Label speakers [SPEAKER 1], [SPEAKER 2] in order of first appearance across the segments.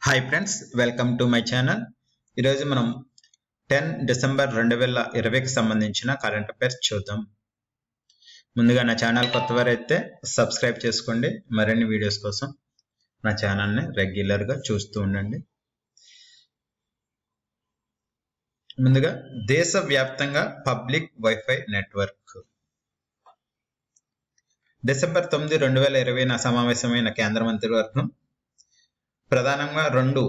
[SPEAKER 1] Hi friends, welcome to my channel. ఈరోజు మనం 10 December 2020కి సంబంధించిన కరెంట్ అఫైర్స్ చూద్దాం. ముందుగా నా ఛానల్ కొత్తవారైతే సబ్స్క్రైబ్ చేసుకోండి. మరిన్ని వీడియోస్ కోసం నా ఛానల్ని రెగ్యులర్గా చూస్తూ ఉండండి. ముందుగా దేశవ్యాప్తంగా పబ్లిక్ వైఫై నెట్వర్క్. డిసెంబర్ 9, 2020న సమావేశమైన కేంద్ర మంత్రివర్గం ప్రధానంగా 2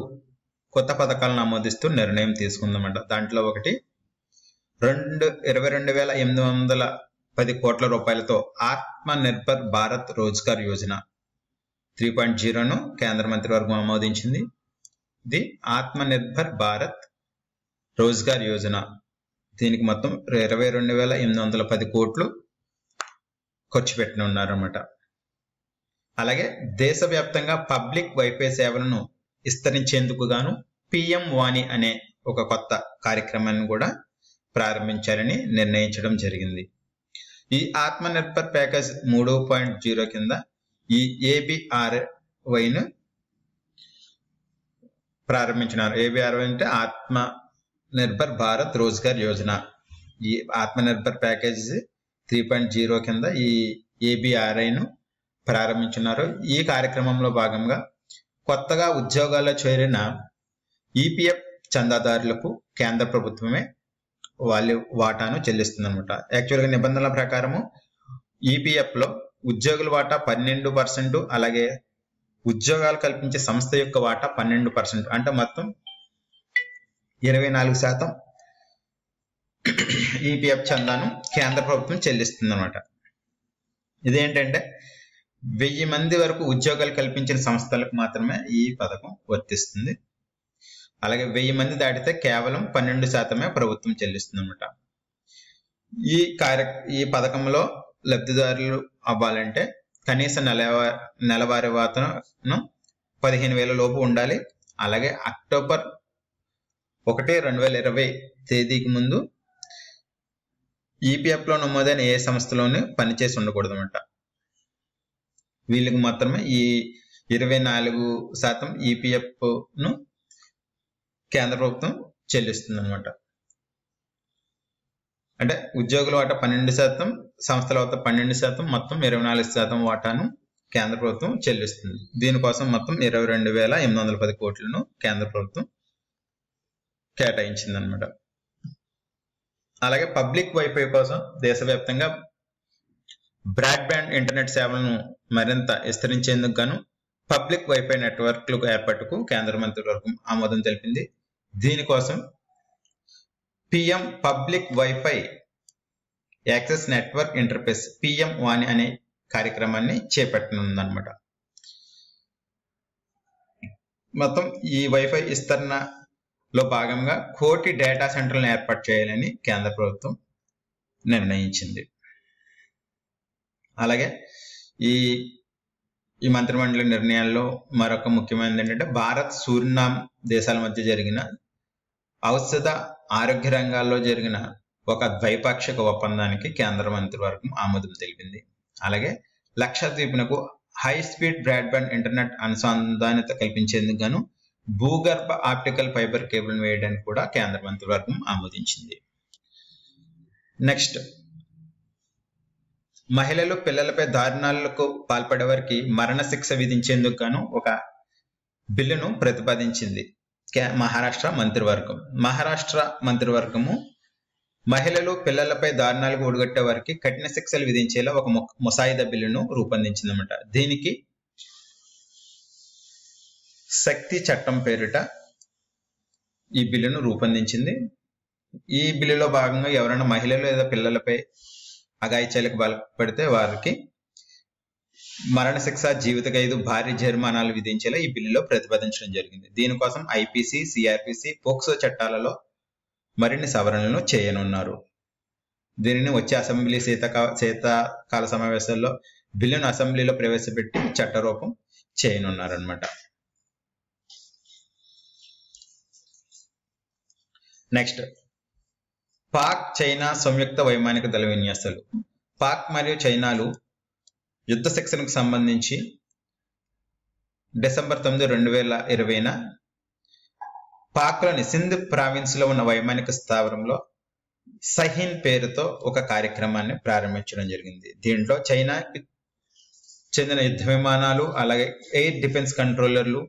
[SPEAKER 1] కొత్త పథకాలను ఆమోదిస్తూ నిర్ణయం తీసుకుందన్నమాట. దాంట్లో ఒకటి 22,810 కోట్ల రూపాయలతో ఆత్మ నిర్భర్ భారత్ రోజ్గార్ యోజన 3.0ను కేంద్ర మంత్రివర్గం ఆమోదించింది. ఇది ఆత్మ నిర్భర్ భారత్ రోజ్గార్ యోజన. దీనికి మొత్తం 22,810 కోట్లు ఖర్చు పెట్టనున్నారన్నమాట. అలాగే దేశవ్యాప్తంగా పబ్లిక్ వైఫై సేవలను విస్తరించేందుకు గాను పిఎం వాణి అనే ఒక కొత్త కార్యక్రమాన్ని కూడా ప్రారంభించాలని నిర్ణయించడం జరిగింది. ఈ ఆత్మ నిర్భర్ ప్యాకేజ్ 3.0 కింద ఈ ఏబిఆర్వైను ప్రారంభించినారు. ఏబిఆర్వై అంటే ఆత్మ నిర్భర్ భారత్ రోజ్గార్ యోజన. ఈ ఆత్మ నిర్భర్ ప్యాకేజ్ 3.0 కింద ఈ ఏబిఆర్ఐను ప్రారంభించున్నారు. ఈ కార్యక్రమంలో భాగంగా కొత్తగా ఉద్యోగాల్లో చేరిన ఈపీఎఫ్ చందాదారులకు కేంద్ర ప్రభుత్వమే వాళ్ళ వాటాను చెల్లిస్తుందన్నమాట. యాక్చువల్గా నిబంధనల ప్రకారము ఈపీఎఫ్లో ఉద్యోగుల వాటా 12%, అలాగే ఉద్యోగాలు కల్పించే సంస్థ యొక్క వాటా 12%, అంటే మొత్తం 24% ఈపీఎఫ్ చందాను కేంద్ర ప్రభుత్వం చెల్లిస్తుంది అనమాట. ఇదేంటంటే 1000 మంది వరకు ఉద్యోగాలు కల్పించిన సంస్థలకు మాత్రమే ఈ పథకం వర్తిస్తుంది. అలాగే 1000 మంది దాటితే కేవలం 12% ప్రభుత్వం చెల్లిస్తుంది అనమాట. ఈ పథకంలో లబ్ధిదారులు అవ్వాలంటే కనీస నెలవారీ వేతనం 15,000 లోపు ఉండాలి. అలాగే అక్టోబర్ 1, 2020 తేదీకి ముందు ఈపీఎఫ్లో నమోదైన ఏ సంస్థలోనూ పనిచేసి ఉండకూడదు అనమాట. వీళ్ళకి మాత్రమే ఈ 24% ఈపీఎఫ్ను కేంద్ర ప్రభుత్వం చెల్లిస్తుంది అనమాట. అంటే ఉద్యోగుల వాటా 12%, సంస్థల వాటా 12%, మొత్తం 24% వాటాను కేంద్ర ప్రభుత్వం చెల్లిస్తుంది. దీనికోసం మొత్తం 22,810 కోట్లను కేంద్ర ప్రభుత్వం కేటాయించింది అనమాట. అలాగే పబ్లిక్ వైఫై కోసం దేశవ్యాప్తంగా బ్రాడ్బ్యాండ్ ఇంటర్నెట్ సేవలను మరింత విస్తరించేందుకు గాను పబ్లిక్ వైఫై నెట్వర్క్ల ఏర్పాటుకు కేంద్ర మంత్రివర్గం ఆమోదం తెలిపింది. దీనికోసం PM public WiFi access network interface PM Wani అనే కార్యక్రమాన్ని చేపట్టనుందన్నమాట. మొత్తం ఈ వైఫై విస్తరణలో భాగంగా 1 కోటి డేటా సెంటర్లను ఏర్పాటు చేయాలని కేంద్ర ప్రభుత్వం నిర్ణయించింది. అలాగే ఈ మంత్రిమండలి నిర్ణయాల్లో మరొక ముఖ్యమైనది ఏంటంటే భారత్, సూరినామ్ దేశాల మధ్య జరిగిన ఔషధ ఆరోగ్య రంగాల్లో జరిగిన ఒక ద్వైపాక్షిక ఒప్పందానికి కేంద్ర మంత్రివర్గం ఆమోదం తెలిపింది. అలాగే లక్షద్వీప్నకు హై స్పీడ్ బ్రాడ్బ్యాండ్ ఇంటర్నెట్ అనుసంధానత కల్పించేందుకు గాను భూగర్భ ఆప్టికల్ ఫైబర్ కేబుల్ వేయడానికి కూడా కేంద్ర మంత్రివర్గం ఆమోదించింది. నెక్స్ట్, మహిళలు, పిల్లలపై దారుణాలకు పాల్పడే వారికి మరణశిక్ష విధించేందుకు గాను ఒక బిల్లును ప్రతిపాదించింది మహారాష్ట్ర మంత్రివర్గం. మహారాష్ట్ర మంత్రివర్గము మహిళలు, పిల్లలపై దారుణాలకు ఒడిగట్టే వారికి కఠిన శిక్షలు విధించేలా ఒక ముసాయిదా బిల్లును రూపొందించిందన్నమాట. దీనికి శక్తి చట్టం పేరిట ఈ బిల్లును రూపొందించింది. ఈ బిల్లులో భాగంగా ఎవరైనా మహిళలు లేదా పిల్లలపై అఘాయిత్యాలకు పాల్పడితే వారికి మరణశిక్ష, జీవిత ఖైదు, భారీ జరిమానాలు విధించేలా ఈ బిల్లులో ప్రతిపాదించడం జరిగింది. దీనికోసం ఐపీసీ, సిఆర్పిసి, పోక్సో చట్టాలలో మరిన్ని సవరణలను చేయనున్నారు. దీనిని వచ్చే అసెంబ్లీ శీతాకాల సమావేశాల్లో బిల్లును అసెంబ్లీలో ప్రవేశపెట్టి చట్టరూపం చేయనున్నారన్నమాట. నెక్స్ట్, పాక్, చైనా సంయుక్త వైమానిక దళ విన్యాసాలు. పాక్ మరియు చైనాలు యుద్ధ శిక్షణకు సంబంధించి డిసెంబర్ 9, 2020న పాక్లోని సింధ్ ప్రావిన్స్ లో ఉన్న వైమానిక స్థావరంలో సహీన్ పేరుతో ఒక కార్యక్రమాన్ని ప్రారంభించడం జరిగింది. దీంట్లో చైనాకి చెందిన యుద్ధ విమానాలు, అలాగే ఎయిర్ డిఫెన్స్ కంట్రోలర్లు,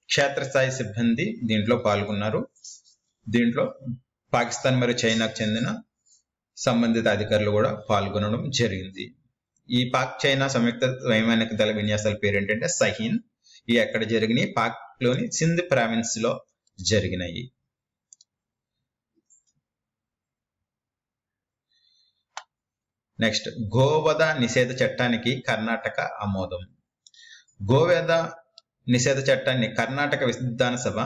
[SPEAKER 1] క్షేత్రస్థాయి సిబ్బంది దీంట్లో పాల్గొన్నారు. దీంట్లో పాకిస్తాన్ మరియు చైనాకు చెందిన సంబంధిత అధికారులు కూడా పాల్గొనడం జరిగింది. ఈ పాక్ చైనా సంయుక్త వైమానిక దళ విన్యాసాల పేరు ఏంటంటే సహీన్. ఇవి ఎక్కడ జరిగినాయి? పాక్ లోని సింధ్ ప్రావిన్స్ లో జరిగినాయి. నెక్స్ట్, గోవధ నిషేధ చట్టానికి కర్ణాటక ఆమోదం. గోవధ నిషేధ చట్టాన్ని కర్ణాటక విధానసభ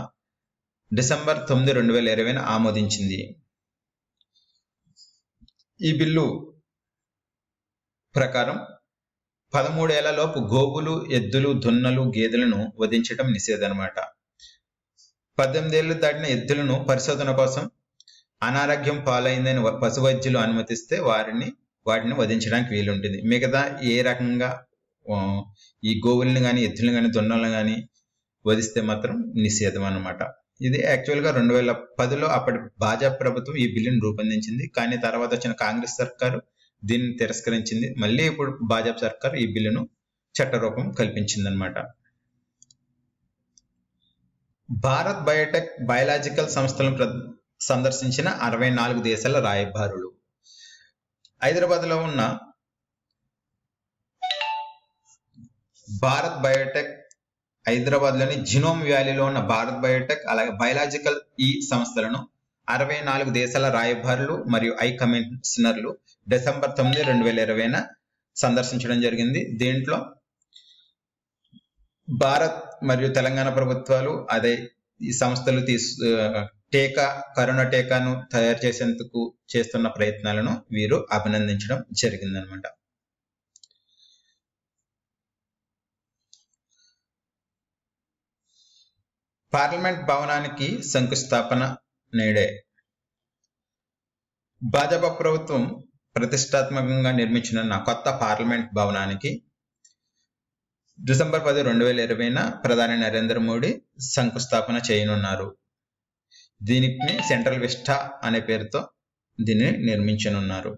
[SPEAKER 1] డిసెంబర్ 9, 2020 ఆమోదించింది. ఈ బిల్లు ప్రకారం 13 ఏళ్ల లోపు గోవులు, ఎద్దులు, దున్నలు, గేదెలను వధించడం నిషేధం అన్నమాట. 18 ఏళ్లు దాటిన ఎద్దులను పరిశోధన కోసం అనారోగ్యం పాలైందని పశు వైద్యులు అనుమతిస్తే వాటిని వధించడానికి వీలుంటుంది. మిగతా ఏ రకంగా ఈ గోవుల్ని కానీ, ఎద్దులను కానీ, దున్నలను కానీ వధిస్తే మాత్రం నిషేధం అన్నమాట. ఇది యాక్చువల్గా 2010లో అప్పటి భాజపా ప్రభుత్వం ఈ బిల్లును రూపొందించింది. కానీ తర్వాత వచ్చిన కాంగ్రెస్ సర్కారు దీన్ని తిరస్కరించింది. మళ్ళీ ఇప్పుడు భాజపా సర్కారు ఈ బిల్లును చట్టరూపం కల్పించింది అనమాట. భారత్ బయోటెక్ బయోలాజికల్ సంస్థలను సందర్శించిన 64 దేశాల రాయబారులు. హైదరాబాద్ లో ఉన్న భారత్ బయోటెక్, హైదరాబాద్ లోని జినోమ్ వ్యాలీలో ఉన్న భారత్ బయోటెక్, అలాగే బయోలాజికల్ ఈ సంస్థలను 64 దేశాల రాయబారులు మరియు హై కమిషనర్లు డిసెంబర్ 9, 2020 సందర్శించడం జరిగింది. దీంట్లో భారత్ మరియు తెలంగాణ ప్రభుత్వాలు అదే ఈ సంస్థలు కరోనా టీకాను తయారు చేసేందుకు చేస్తున్న ప్రయత్నాలను వీరు అభినందించడం జరిగిందనమాట. పార్లమెంట్ భవనానికి శంకుస్థాపన నేడే. భాజపా ప్రభుత్వం ప్రతిష్టాత్మకంగా నిర్మించిన కొత్త పార్లమెంట్ భవనానికి డిసెంబర్ 10, 2020 ప్రధాని నరేంద్ర మోడీ శంకుస్థాపన చేయనున్నారు. దీనికి సెంట్రల్ విస్టా అనే పేరుతో దీన్ని నిర్మించనున్నారు.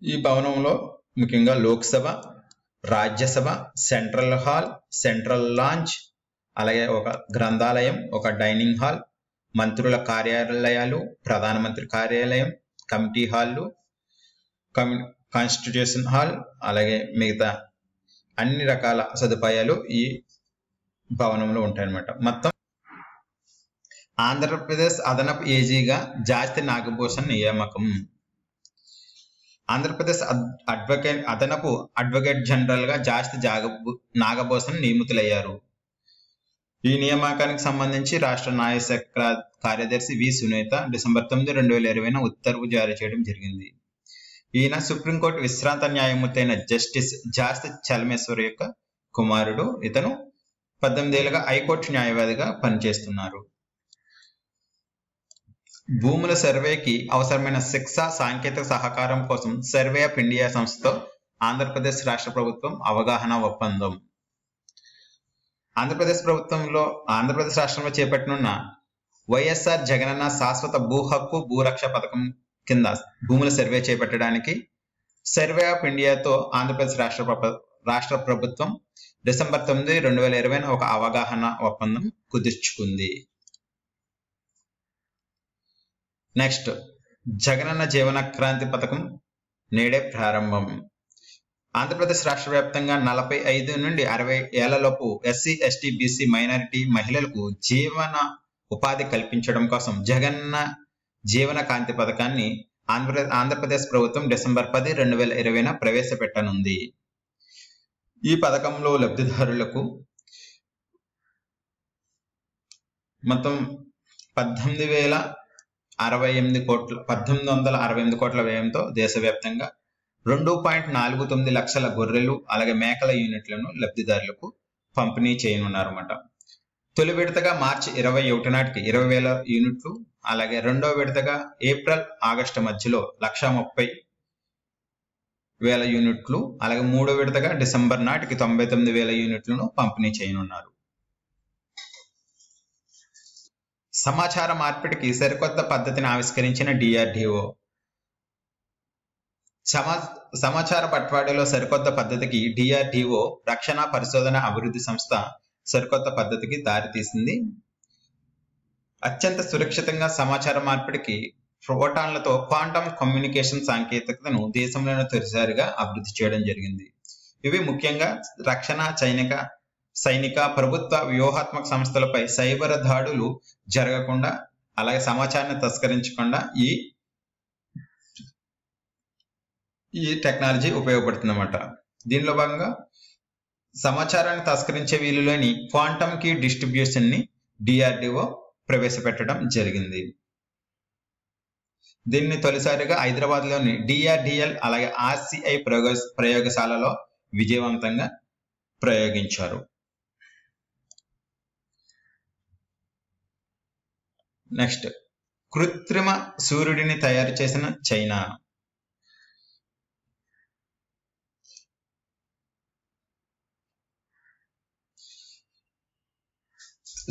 [SPEAKER 1] ఈ భవనంలో ముఖ్యంగా Lok Sabha, Rajya Sabha, central hall, central lounge, అలాగే ఒక గ్రంథాలయం, ఒక డైనింగ్ హాల్, మంత్రుల కార్యాలయాలు, ప్రధానమంత్రి కార్యాలయం, కమిటీ హాల్లు, కాన్స్టిట్యూషన్ హాల్, అలాగే మిగతా అన్ని రకాల సదుపాయాలు ఈ భవనంలో ఉంటాయన్నమాట. మొత్తం ఆంధ్రప్రదేశ్ అదనపు ఏజీగా జాస్తి నాగభూషణ్ నియామకం. ఆంధ్రప్రదేశ్ అదనపు అడ్వకేట్ జనరల్ గా జాస్తి నాగభూషణ్ నియమితులయ్యారు. ఈ నియామకానికి సంబంధించి రాష్ట్ర న్యాయశాఖ కార్యదర్శి వి సునీత డిసెంబర్ 9, 2020 ఉత్తర్వు జారీ చేయడం జరిగింది. ఈయన సుప్రీంకోర్టు విశ్రాంత న్యాయమూర్తి అయిన జస్టిస్ జాస్తి చలమేశ్వర్ యొక్క కుమారుడు. ఇతను 18 ఏళ్లుగా హైకోర్టు న్యాయవాదిగా పనిచేస్తున్నారు. భూముల సర్వేకి అవసరమైన శిక్ష, సాంకేతిక సహకారం కోసం సర్వే ఆఫ్ ఇండియా సంస్థతో ఆంధ్రప్రదేశ్ రాష్ట్ర ప్రభుత్వం అవగాహన ఒప్పందం. ఆంధ్రప్రదేశ్ రాష్ట్రంలో చేపట్టనున్న వైఎస్ఆర్ జగనన్న శాశ్వత భూ హక్కు భూరక్ష పథకం కింద భూముల సర్వే చేపట్టడానికి సర్వే ఆఫ్ ఇండియాతో ఆంధ్రప్రదేశ్ రాష్ట్ర ప్రభుత్వం డిసెంబర్ 9, 2020 ఒక అవగాహన ఒప్పందం కుదుర్చుకుంది. నెక్స్ట్, జగనన్న జీవన క్రాంతి పథకం నేడే ప్రారంభం. ఆంధ్రప్రదేశ్ రాష్ట్ర వ్యాప్తంగా 45 నుండి 60 ఏళ్లలోపు ఎస్సీ, ఎస్టీ, బీసీ, మైనారిటీ మహిళలకు జీవన ఉపాధి కల్పించడం కోసం జగనన్న జీవన కాంతి పథకాన్ని ఆంధ్రప్రదేశ్ ప్రభుత్వం డిసెంబర్ 10, 2020 ప్రవేశపెట్టనుంది. ఈ పథకంలో లబ్ధిదారులకు మొత్తం 1868 కోట్ల వ్యయంతో దేశవ్యాప్తంగా 2.49 లక్షల గొర్రెలు, అలాగే మేకల యూనిట్లను లబ్ధిదారులకు పంపిణీ చేయనున్నారన్నమాట. తొలి విడతగా మార్చి 21 నాటికి 20,000 యూనిట్లు, అలాగే రెండో విడతగా ఏప్రిల్, ఆగస్టు మధ్యలో 130,000 వేల యూనిట్లు, అలాగే మూడో విడతగా డిసెంబర్ నాటికి 99,000 యూనిట్లను పంపిణీ చేయనున్నారు. సమాచార మార్పిడికి సరికొత్త పద్ధతిని ఆవిష్కరించిన DRDO. సమాచార బట్వాడాలో సరికొత్త పద్ధతికి DRDO రక్షణ పరిశోధన అభివృద్ధి సంస్థ సరికొత్త పద్ధతికి దారితీసింది. అత్యంత సురక్షితంగా సమాచార మార్పిడికి ఫోటాన్లతో క్వాంటమ్ కమ్యూనికేషన్ సాంకేతికతను దేశంలోనే తొలిసారిగా అభివృద్ధి చేయడం జరిగింది. ఇవి ముఖ్యంగా రక్షణ, సైనిక, ప్రభుత్వ వ్యూహాత్మక సంస్థలపై సైబర్ దాడులు జరగకుండా, అలాగే సమాచారాన్ని తస్కరించకుండా ఈ టెక్నాలజీ ఉపయోగపడుతుంది అన్నమాట. దీనిలో భాగంగా సమాచారాన్ని తస్కరించే వీలులోని క్వాంటమ్ కీ డిస్ట్రిబ్యూషన్ ని DRDO ప్రవేశపెట్టడం జరిగింది. దీన్ని తొలిసారిగా హైదరాబాద్ లోని DRDL అలాగే RCI ప్రయోగశాలలో విజయవంతంగా ప్రయోగించారు. నెక్స్ట్, కృత్రిమ సూర్యుడిని తయారు చేసిన చైనా.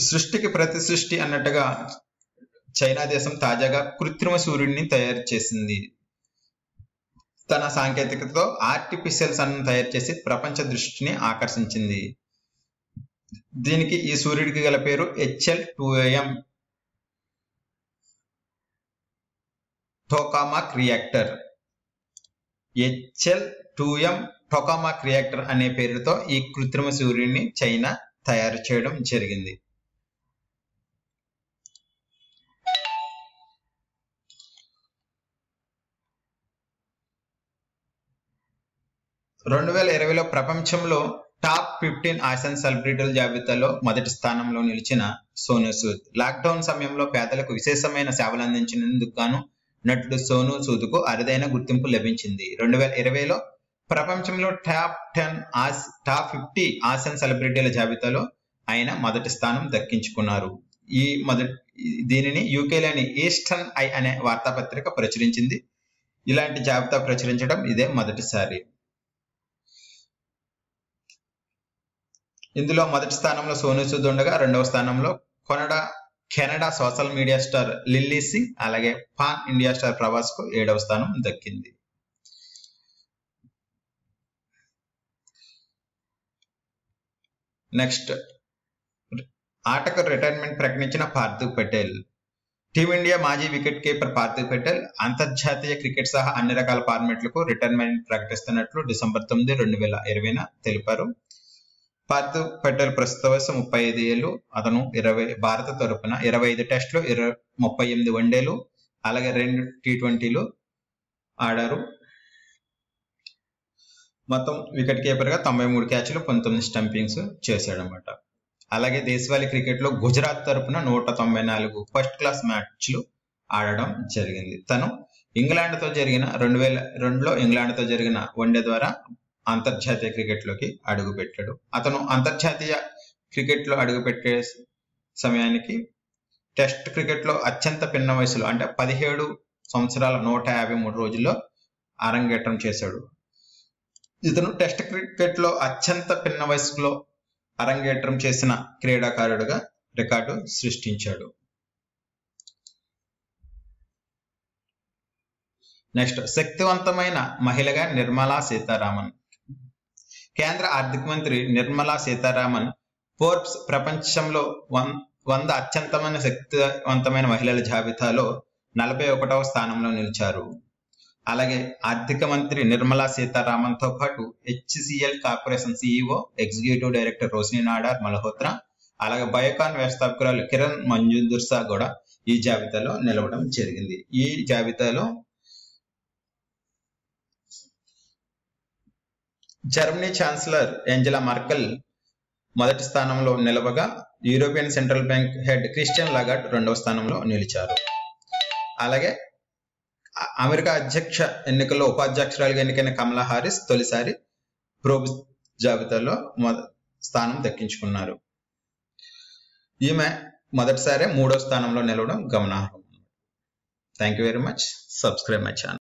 [SPEAKER 1] సృష్టికి ప్రతి సృష్టి అన్నట్టుగా చైనా దేశం తాజాగా కృత్రిమ సూర్యుడిని తయారు చేసింది. తన సాంకేతికతతో ఆర్టిఫిషియల్ సన్ తయారు చేసి ప్రపంచ దృష్టిని ఆకర్షించింది. దీనికి ఈ సూర్యుడికి గల పేరు HL-2M టోకామాక్ రియాక్టర్. HL-2M టోకామాక్ రియాక్టర్ అనే పేరుతో ఈ కృత్రిమ సూర్యుడిని చైనా తయారు చేయడం జరిగింది. 2020లో ప్రపంచంలో టాప్ 15 ఆసియన్ సెలబ్రిటీల జాబితాలో మొదటి స్థానంలో నిలిచిన సోనూ సూద్. లాక్డౌన్ సమయంలో పేదలకు విశేషమైన సేవలు అందించినందుకు గాను నటుడు సోనూ సూద్ కు అరుదైన గుర్తింపు లభించింది. 2020లో ప్రపంచంలో టాప్ 50 ఆసియన్ సెలబ్రిటీల జాబితాలో ఆయన మొదటి స్థానం దక్కించుకున్నారు. దీనిని యూకేలోని ఈస్టర్న్ ఐ అనే వార్తాపత్రిక ప్రచురించింది. ఇలాంటి జాబితా ప్రచురించడం ఇదే మొదటిసారి. ఇందులో మొదటి స్థానంలో సోనూ సూద్ ఉండగా, రెండవ స్థానంలో Canada social media star lily Singh, అలాగే పాన్ ఇండియా స్టార్ ప్రభాస్ కు 7వ స్థానం దక్కింది. నెక్స్ట్, ఆటకు రిటైర్మెంట్ ప్రకటించిన పార్థివ్ పటేల్. టీమిండియా మాజీ వికెట్ కీపర్ పార్థివ్ పటేల్ అంతర్జాతీయ క్రికెట్ సహా అన్ని రకాల ఫార్మాట్లకు రిటైర్మెంట్ ప్రకటిస్తున్నట్లు డిసెంబర్ 9, 2020 తెలిపారు. పార్థివ్ పటేల్ ప్రస్తుత వయసు 35 ఏళ్లు. అతను భారత తరపున 25 టెస్టులు, 38 వన్డేలు, అలాగే 2 T20లు ఆడారు. మొత్తం వికెట్ కీపర్ గా 93 క్యాచ్లు, 19 స్టంపింగ్స్ చేశాడనమాట. అలాగే దేశవాళీ క్రికెట్ లో గుజరాత్ తరపున 194 ఫస్ట్ క్లాస్ మ్యాచ్లు ఆడడం జరిగింది. తను ఇంగ్లాండ్ తో జరిగిన 2002లో ఇంగ్లాండ్ తో జరిగిన వన్డే ద్వారా అంతర్జాతీయ క్రికెట్ లోకి అడుగు పెట్టాడు. అతను అంతర్జాతీయ క్రికెట్ లో అడుగు పెట్టే సమయానికి టెస్ట్ క్రికెట్ లో అత్యంత పిన్న వయసులో అంటే 17 సంవత్సరాల 153 రోజుల్లో అరంగేట్రం చేశాడు. ఇతను టెస్ట్ క్రికెట్ లో అత్యంత పిన్న వయసులో అరంగేట్రం చేసిన క్రీడాకారుడుగా రికార్డు సృష్టించాడు. నెక్స్ట్, శక్తివంతమైన మహిళగా నిర్మలా సీతారామన్. కేంద్ర ఆర్థిక మంత్రి నిర్మలా సీతారామన్ ఫోర్బ్స్ ప్రపంచంలో 100 అత్యంతమైన శక్తివంతమైన మహిళల జాబితాలో 41వ స్థానంలో నిలిచారు. అలాగే ఆర్థిక మంత్రి నిర్మలా సీతారామన్ తో పాటు HCL corporation CEO, executive director Roshni Nadar Malhotra, అలాగే బయోకాన్ వ్యవస్థాపకురాలు కిరణ్ మంజుందుర్సా కూడా ఈ జాబితాలో నిలవడం జరిగింది. ఈ జాబితాలో జర్మనీ ఛాన్సలర్ ఏంజెలా మర్కెల్ మొదటి స్థానంలో నిలవగా, European Central Bank head Christian Lagarde 2వ స్థానంలో నిలిచారు. అలాగే అమెరికా అధ్యక్ష ఎన్నికల్లో ఉపాధ్యక్షురాలుగా ఎన్నికైన కమలా హారిస్ తొలిసారి ఫోర్బ్స్ జాబితాలో స్థానం దక్కించుకున్నారు. ఈమె మొదటిసారి 3వ స్థానంలో నిలవడం గమనార్హం. Thank you very much. Subscribe my channel.